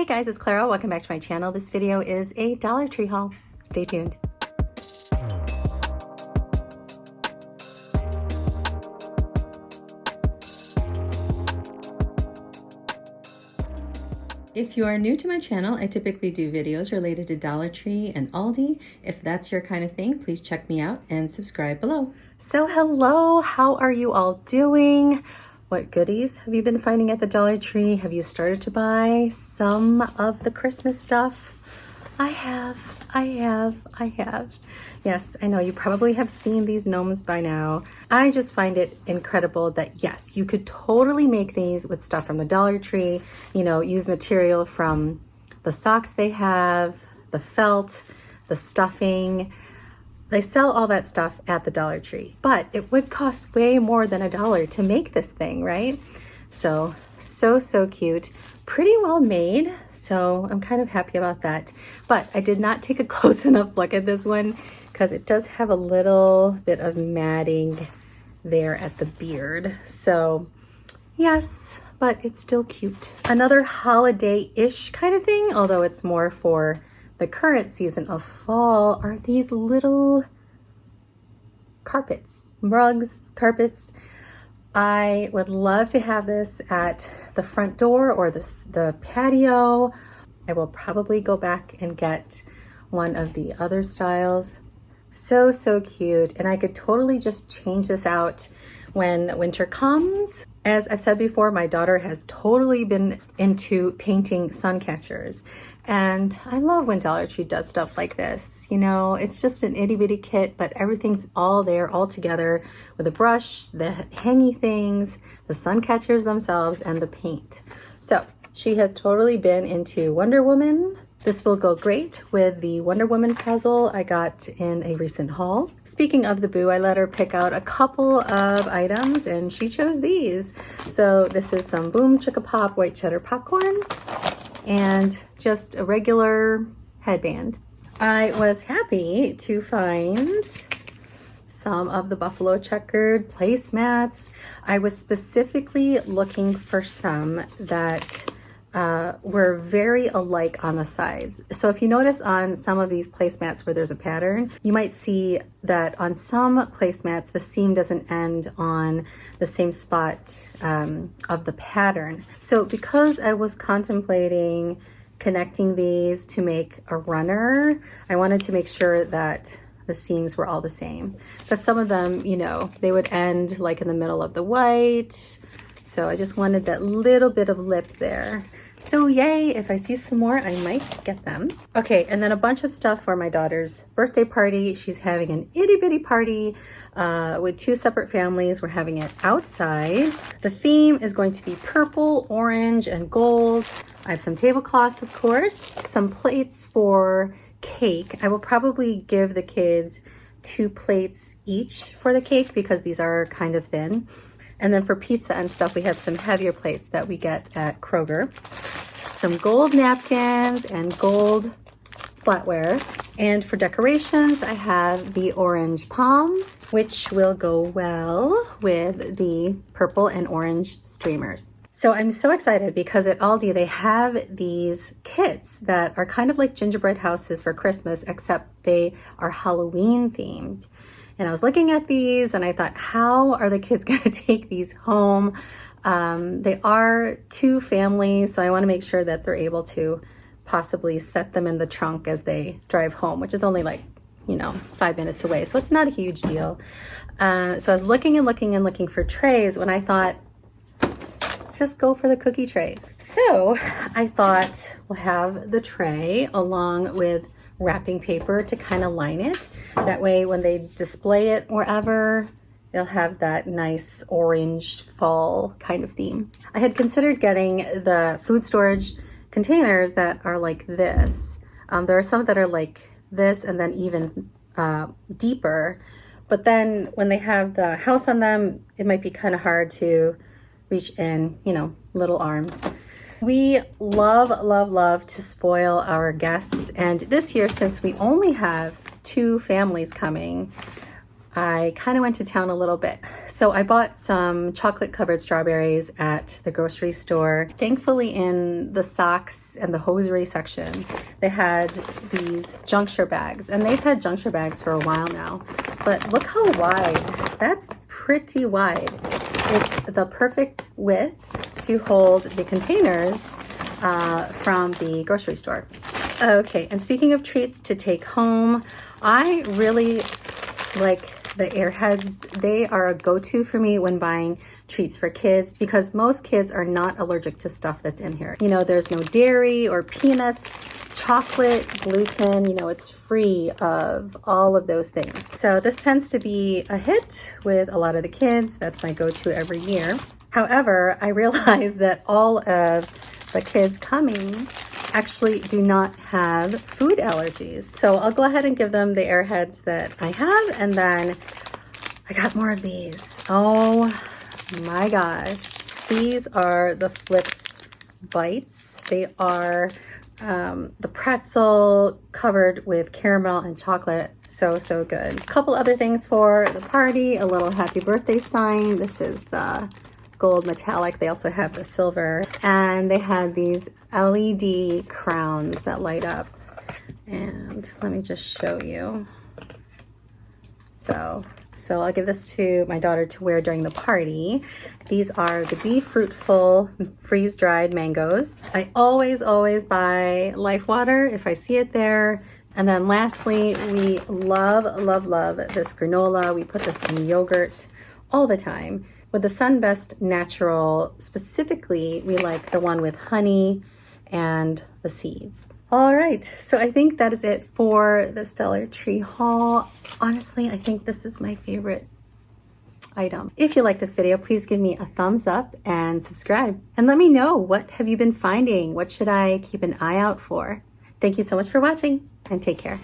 Hey guys, it's Clara. Welcome back to my channel. This video is a Dollar Tree haul. Stay tuned. If you are new to my channel, I typically do videos related to Dollar Tree and Aldi. If that's your kind of thing, please check me out and subscribe below. So hello, how are you all doing? What goodies have you been finding at the Dollar Tree? Have you started to buy some of the Christmas stuff? I have. Yes, I know you probably have seen these gnomes by now. I just find it incredible that yes, you could totally make these with stuff from the Dollar Tree, you know, use material from the socks they have, the felt, the stuffing. They sell all that stuff at the Dollar Tree, but it would cost way more than $1 to make this thing, right? So cute. Pretty well made, so I'm kind of happy about that. But I did not take a close enough look at this one because it does have a little bit of matting there at the beard. So yes, but it's still cute. Another holiday-ish kind of thing, although it's more for the current season of fall, are these little carpets, rugs, carpets. I would love to have this at the front door or the patio. I will probably go back and get one of the other styles. So cute. And I could totally just change this out when winter comes. As I've said before, my daughter has totally been into painting sun catchers. And I love when Dollar Tree does stuff like this. You know, it's just an itty bitty kit, but everything's all there, all together with a brush, the hangy things, the sun catchers themselves, and the paint. So she has totally been into Wonder Woman. This will go great with the Wonder Woman puzzle I got in a recent haul. Speaking of the boo, I let her pick out a couple of items and she chose these. So this is some Boom Chicka Pop white cheddar popcorn and just a regular headband. I was happy to find some of the buffalo checkered placemats. I was specifically looking for some that were very alike on the sides. So if you notice on some of these placemats where there's a pattern, you might see that on some placemats, the seam doesn't end on the same spot of the pattern. So because I was contemplating connecting these to make a runner, I wanted to make sure that the seams were all the same. Because some of them, you know, they would end like in the middle of the white. So I just wanted that little bit of lip there. So yay, if I see some more, I might get them. Okay, and then a bunch of stuff for my daughter's birthday party. She's having an itty bitty party with two separate families. We're having it outside. The theme is going to be purple, orange, and gold. I have some tablecloths, of course, some plates for cake. I will probably give the kids 2 plates each for the cake because these are kind of thin. And then for pizza and stuff, we have some heavier plates that we get at Kroger. Some gold napkins and gold flatware. And for decorations, I have the orange palms, which will go well with the purple and orange streamers. So I'm so excited because at Aldi, they have these kits that are kind of like gingerbread houses for Christmas, except they are Halloween themed. And I was looking at these and I thought, how are the kids going to take these home? They are 2 families, so I want to make sure that they're able to possibly set them in the trunk as they drive home, which is only like, you know, 5 minutes away. So it's not a huge deal. So I was looking for trays when I thought, just go for the cookie trays. So I thought we'll have the tray along with wrapping paper to kind of line it. That way when they display it wherever, they'll have that nice orange fall kind of theme. I had considered getting the food storage containers that are like this. There are some that are like this and then even deeper, but then when they have the house on them, it might be kind of hard to reach in, you know, little arms. We love to spoil our guests. And this year, since we only have 2 families coming, I kind of went to town a little bit. So I bought some chocolate covered strawberries at the grocery store. Thankfully, in the socks and the hosiery section, they had these juncture bags, and they've had juncture bags for a while now. But look how wide. That's pretty wide. It's the perfect width to hold the containers from the grocery store. Okay, and speaking of treats to take home, I really like the Airheads. They are a go-to for me when buying treats for kids because most kids are not allergic to stuff that's in here. You know, there's no dairy or peanuts, chocolate, gluten, you know, it's free of all of those things. So this tends to be a hit with a lot of the kids. That's my go-to every year. However, I realize that all of the kids coming actually do not have food allergies. So I'll go ahead and give them the Airheads that I have, and then I got more of these. Oh my gosh. These are the Flips Bites. They are the pretzel covered with caramel and chocolate. So good. A couple other things for the party. A little happy birthday sign. This is the gold metallic. They also have the silver, and they had these LED crowns that light up, and let me just show you. So I'll give this to my daughter to wear during the party. These are the Be Fruitful freeze-dried mangoes. I always buy Life Water if I see it there. And then lastly, we love this granola. We put this in yogurt all the time. With the Sunbest Natural, specifically, we like the one with honey and the seeds. All right, so I think that is it for the Stellar Tree haul. Honestly, I think this is my favorite item. If you like this video, please give me a thumbs up and subscribe. And let me know, what have you been finding? What should I keep an eye out for? Thank you so much for watching, and take care.